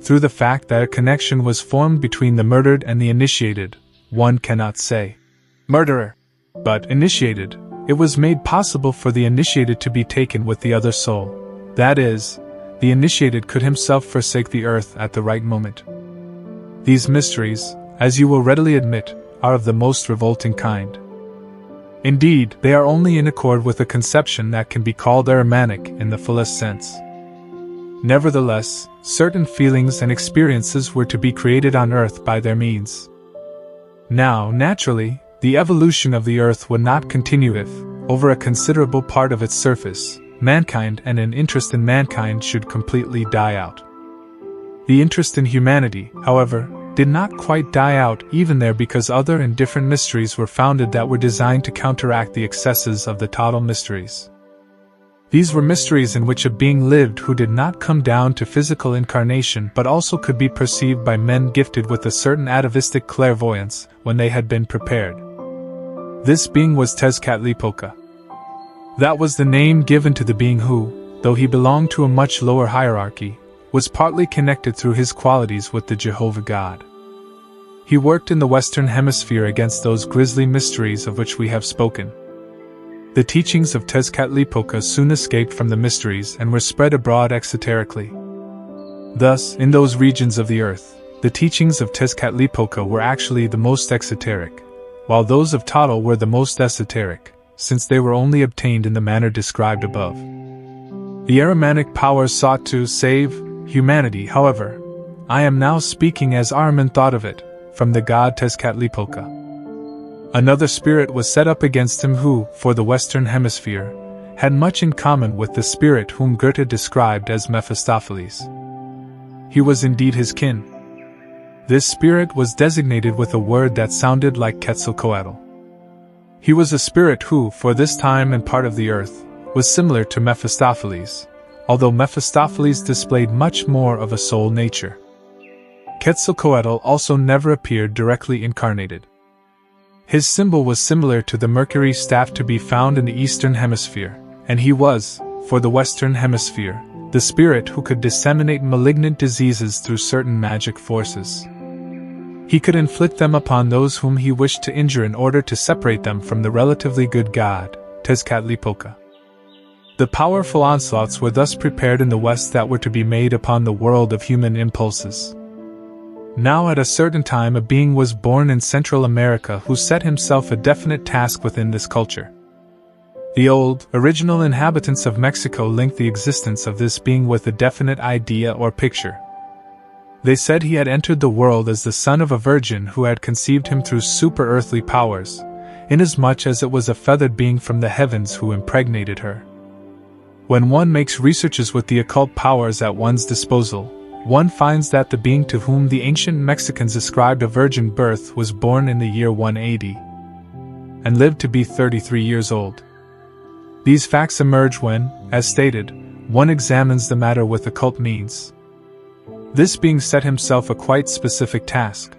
through the fact that a connection was formed between the murdered and the initiated. One cannot say murderer, but initiated. It was made possible for the initiated to be taken with the other soul. That is, the initiated could himself forsake the earth at the right moment. These mysteries, as you will readily admit, are of the most revolting kind. Indeed, they are only in accord with a conception that can be called Ahrimanic in the fullest sense. Nevertheless, certain feelings and experiences were to be created on earth by their means. Now, naturally, the evolution of the earth would not continue if, over a considerable part of its surface, mankind and an interest in mankind should completely die out. The interest in humanity, however, did not quite die out even there, because other and different mysteries were founded that were designed to counteract the excesses of the total mysteries. These were mysteries in which a being lived who did not come down to physical incarnation but also could be perceived by men gifted with a certain atavistic clairvoyance when they had been prepared. This being was Tezcatlipoca. That was the name given to the being who, though he belonged to a much lower hierarchy, was partly connected through his qualities with the Jehovah God. He worked in the Western Hemisphere against those grisly mysteries of which we have spoken. The teachings of Tezcatlipoca soon escaped from the mysteries and were spread abroad exoterically. Thus, in those regions of the earth, the teachings of Tezcatlipoca were actually the most exoteric, while those of Total were the most esoteric, since they were only obtained in the manner described above. The Ahrimanic powers sought to save humanity, however. I am now speaking as Ahriman thought of it, from the god Tezcatlipoca. Another spirit was set up against him who, for the Western Hemisphere, had much in common with the spirit whom Goethe described as Mephistopheles. He was indeed his kin. This spirit was designated with a word that sounded like Quetzalcoatl. He was a spirit who, for this time and part of the earth, was similar to Mephistopheles, although Mephistopheles displayed much more of a soul nature. Quetzalcoatl also never appeared directly incarnated. His symbol was similar to the Mercury staff to be found in the Eastern Hemisphere, and he was, for the Western Hemisphere, the spirit who could disseminate malignant diseases through certain magic forces. He could inflict them upon those whom he wished to injure in order to separate them from the relatively good god, Tezcatlipoca. The powerful onslaughts were thus prepared in the West that were to be made upon the world of human impulses. Now at a certain time a being was born in Central America who set himself a definite task within this culture. The old, original inhabitants of Mexico linked the existence of this being with a definite idea or picture. They said he had entered the world as the son of a virgin who had conceived him through super-earthly powers, inasmuch as it was a feathered being from the heavens who impregnated her. When one makes researches with the occult powers at one's disposal, one finds that the being to whom the ancient Mexicans ascribed a virgin birth was born in the year 180, and lived to be 33 years old. These facts emerge when, as stated, one examines the matter with occult means. This being set himself a quite specific task.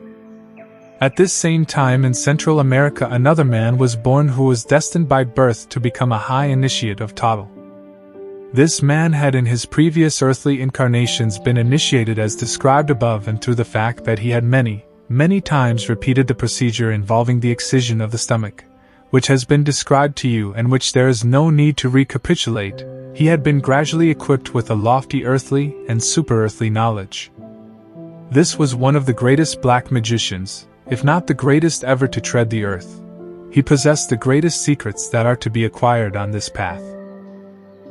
At this same time in Central America another man was born who was destined by birth to become a high initiate of Total. This man had in his previous earthly incarnations been initiated as described above, and through the fact that he had many times repeated the procedure involving the excision of the stomach, which has been described to you and which there is no need to recapitulate, he had been gradually equipped with a lofty earthly and super-earthly knowledge. This was one of the greatest black magicians, if not the greatest ever to tread the earth. He possessed the greatest secrets that are to be acquired on this path.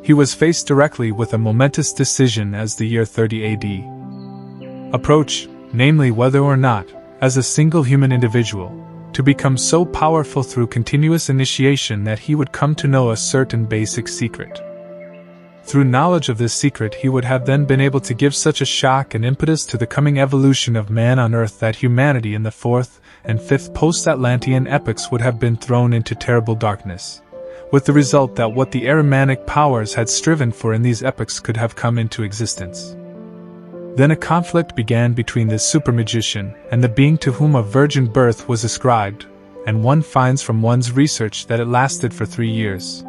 He was faced directly with a momentous decision as the year 30 AD approached, namely whether or not, as a single human individual, to become so powerful through continuous initiation that he would come to know a certain basic secret. Through knowledge of this secret he would have then been able to give such a shock and impetus to the coming evolution of man on earth that humanity in the 4th and 5th post-Atlantean epochs would have been thrown into terrible darkness, with the result that what the Ahrimanic powers had striven for in these epochs could have come into existence. Then a conflict began between this super-magician and the being to whom a virgin birth was ascribed, and one finds from one's research that it lasted for 3 years.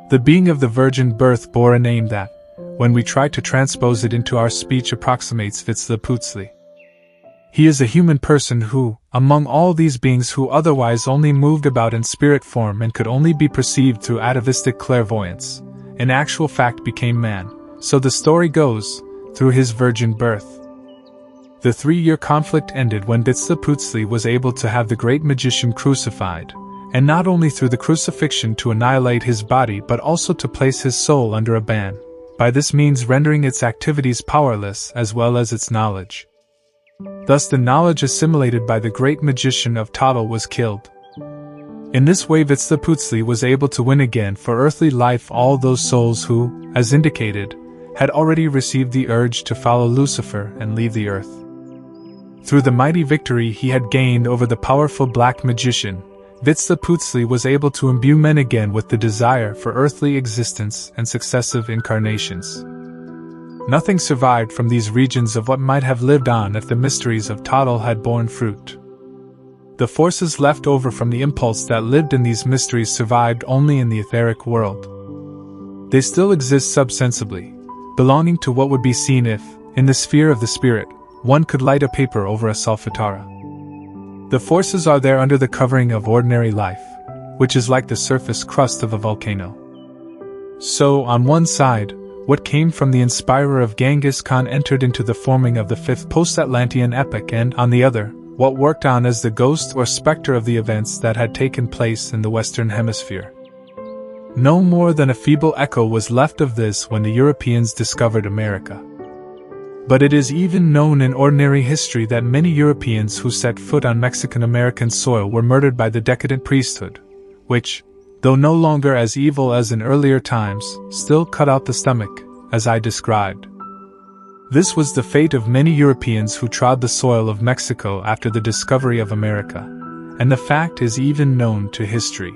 The being of the virgin birth bore a name that, when we try to transpose it into our speech, approximates Huitzilopochtli. He is a human person who, among all these beings who otherwise only moved about in spirit form and could only be perceived through atavistic clairvoyance, in actual fact became man, so the story goes, through his virgin birth. The 3-year conflict ended when Huitzilopochtli was able to have the great magician crucified, and not only through the crucifixion to annihilate his body but also to place his soul under a ban, by this means rendering its activities powerless as well as its knowledge. Thus the knowledge assimilated by the great magician of Total was killed. In this way Huitzilopochtli was able to win again for earthly life all those souls who, as indicated, had already received the urge to follow Lucifer and leave the earth. Through the mighty victory he had gained over the powerful black magician, Huitzilopochtli was able to imbue men again with the desire for earthly existence and successive incarnations. Nothing survived from these regions of what might have lived on if the mysteries of Total had borne fruit. The forces left over from the impulse that lived in these mysteries survived only in the etheric world. They still exist subsensibly, belonging to what would be seen if, in the sphere of the spirit, one could light a paper over a solfatara. The forces are there under the covering of ordinary life, which is like the surface crust of a volcano. So, on one side, what came from the inspirer of Genghis Khan entered into the forming of the 5th post-Atlantean epoch, and, on the other, what worked on as the ghost or specter of the events that had taken place in the Western Hemisphere. No more than a feeble echo was left of this when the Europeans discovered America. But it is even known in ordinary history that many Europeans who set foot on Mexican-American soil were murdered by the decadent priesthood, which, though no longer as evil as in earlier times, still cut out the stomach, as I described. This was the fate of many Europeans who trod the soil of Mexico after the discovery of America, and the fact is even known to history.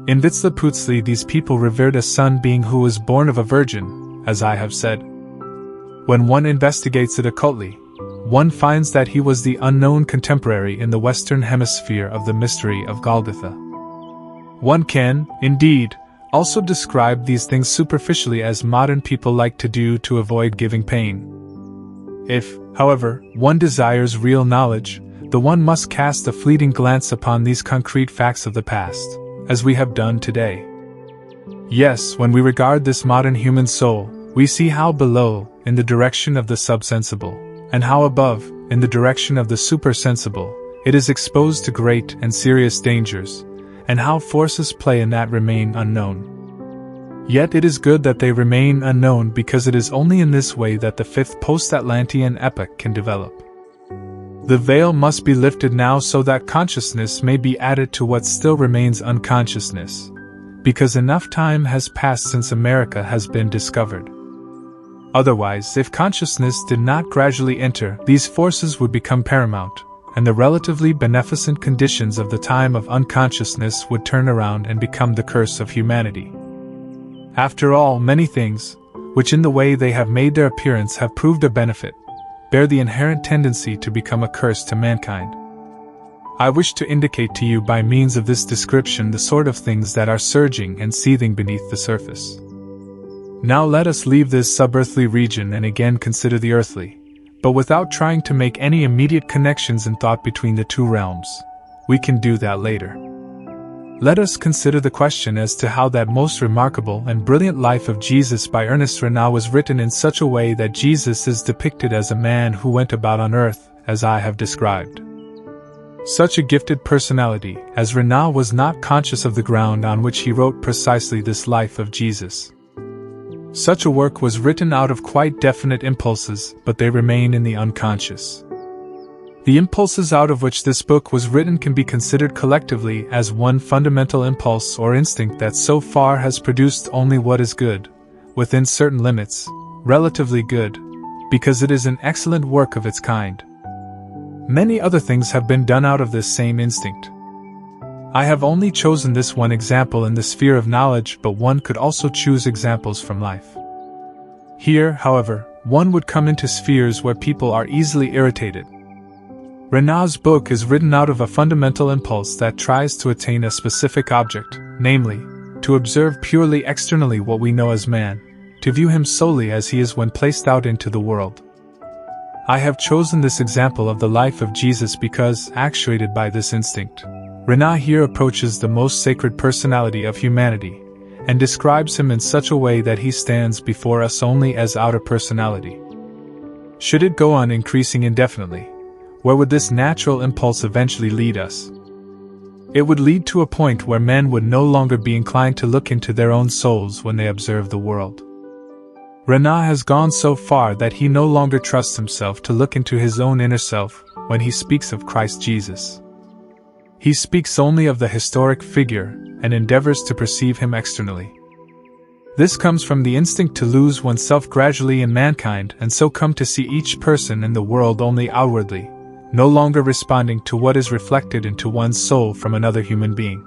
In Huitzilopochtli these people revered a sun being who was born of a virgin, as I have said. When one investigates it occultly, one finds that he was the unknown contemporary in the Western Hemisphere of the mystery of Golgotha. One can, indeed, also describe these things superficially as modern people like to do to avoid giving pain. If, however, one desires real knowledge, the one must cast a fleeting glance upon these concrete facts of the past, as we have done today. Yes, when we regard this modern human soul, we see how below, in the direction of the subsensible, and how above, in the direction of the supersensible, it is exposed to great and serious dangers, and how forces play in that remain unknown. Yet it is good that they remain unknown because it is only in this way that the 5th post-Atlantean epoch can develop. The veil must be lifted now so that consciousness may be added to what still remains unconsciousness, because enough time has passed since America has been discovered. Otherwise, if consciousness did not gradually enter, these forces would become paramount, and the relatively beneficent conditions of the time of unconsciousness would turn around and become the curse of humanity. After all, many things, which in the way they have made their appearance have proved a benefit, bear the inherent tendency to become a curse to mankind. I wish to indicate to you by means of this description the sort of things that are surging and seething beneath the surface. Now let us leave this subearthly region and again consider the earthly, but without trying to make any immediate connections in thought between the two realms. We can do that later. Let us consider the question as to how that most remarkable and brilliant life of Jesus by Ernest Renan was written in such a way that Jesus is depicted as a man who went about on earth, as I have described. Such a gifted personality as Renan was not conscious of the ground on which he wrote precisely this life of Jesus. Such a work was written out of quite definite impulses, but they remain in the unconscious. The impulses out of which this book was written can be considered collectively as one fundamental impulse or instinct that so far has produced only what is good, within certain limits, relatively good, because it is an excellent work of its kind. Many other things have been done out of this same instinct. I have only chosen this one example in the sphere of knowledge, but one could also choose examples from life. Here, however, one would come into spheres where people are easily irritated. Renan's book is written out of a fundamental impulse that tries to attain a specific object, namely, to observe purely externally what we know as man, to view him solely as he is when placed out into the world. I have chosen this example of the life of Jesus because, actuated by this instinct, Renan here approaches the most sacred personality of humanity, and describes him in such a way that he stands before us only as outer personality. Should it go on increasing indefinitely, where would this natural impulse eventually lead us? It would lead to a point where men would no longer be inclined to look into their own souls when they observe the world. Renan has gone so far that he no longer trusts himself to look into his own inner self when he speaks of Christ Jesus. He speaks only of the historic figure and endeavors to perceive him externally. This comes from the instinct to lose oneself gradually in mankind and so come to see each person in the world only outwardly, no longer responding to what is reflected into one's soul from another human being.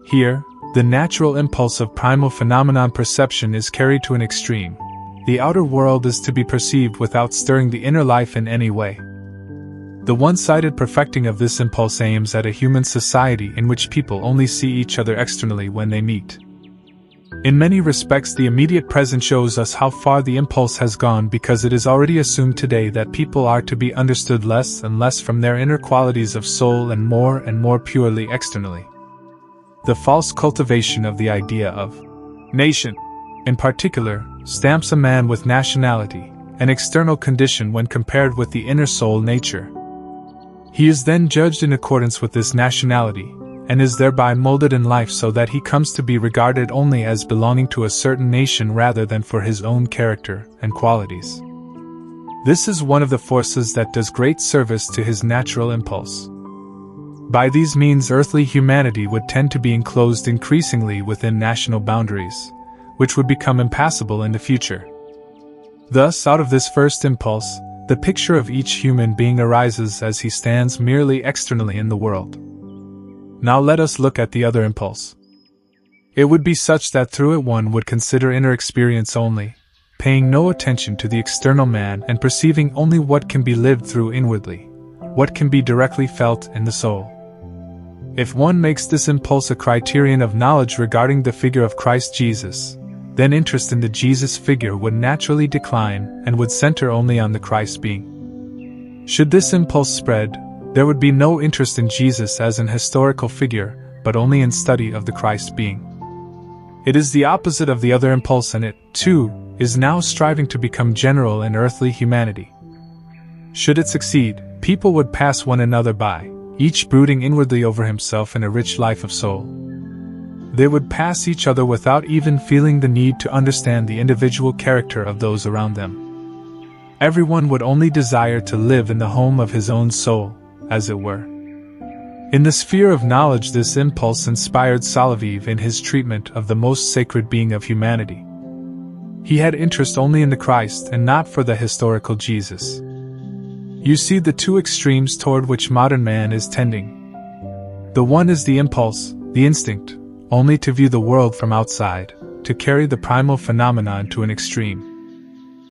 Here, the natural impulse of primal phenomenon perception is carried to an extreme. The outer world is to be perceived without stirring the inner life in any way. The one-sided perfecting of this impulse aims at a human society in which people only see each other externally when they meet. In many respects, the immediate present shows us how far the impulse has gone because it is already assumed today that people are to be understood less and less from their inner qualities of soul and more purely externally. The false cultivation of the idea of nation, in particular, stamps a man with nationality, an external condition when compared with the inner soul nature. He is then judged in accordance with this nationality, and is thereby molded in life so that he comes to be regarded only as belonging to a certain nation rather than for his own character and qualities. This is one of the forces that does great service to his natural impulse. By these means, earthly humanity would tend to be enclosed increasingly within national boundaries, which would become impassable in the future. Thus, out of this first impulse, the picture of each human being arises as he stands merely externally in the world. Now let us look at the other impulse. It would be such that through it one would consider inner experience only, paying no attention to the external man and perceiving only what can be lived through inwardly, what can be directly felt in the soul. If one makes this impulse a criterion of knowledge regarding the figure of Christ Jesus, then interest in the Jesus figure would naturally decline and would center only on the Christ being. Should this impulse spread, there would be no interest in Jesus as an historical figure, but only in study of the Christ being. It is the opposite of the other impulse, and it, too, is now striving to become general in earthly humanity. Should it succeed, people would pass one another by, each brooding inwardly over himself in a rich life of soul. They would pass each other without even feeling the need to understand the individual character of those around them. Everyone would only desire to live in the home of his own soul, as it were. In the sphere of knowledge, this impulse inspired Soloviev in his treatment of the most sacred being of humanity. He had interest only in the Christ and not for the historical Jesus. You see the two extremes toward which modern man is tending. The one is the impulse, the instinct, only to view the world from outside, to carry the primal phenomenon to an extreme.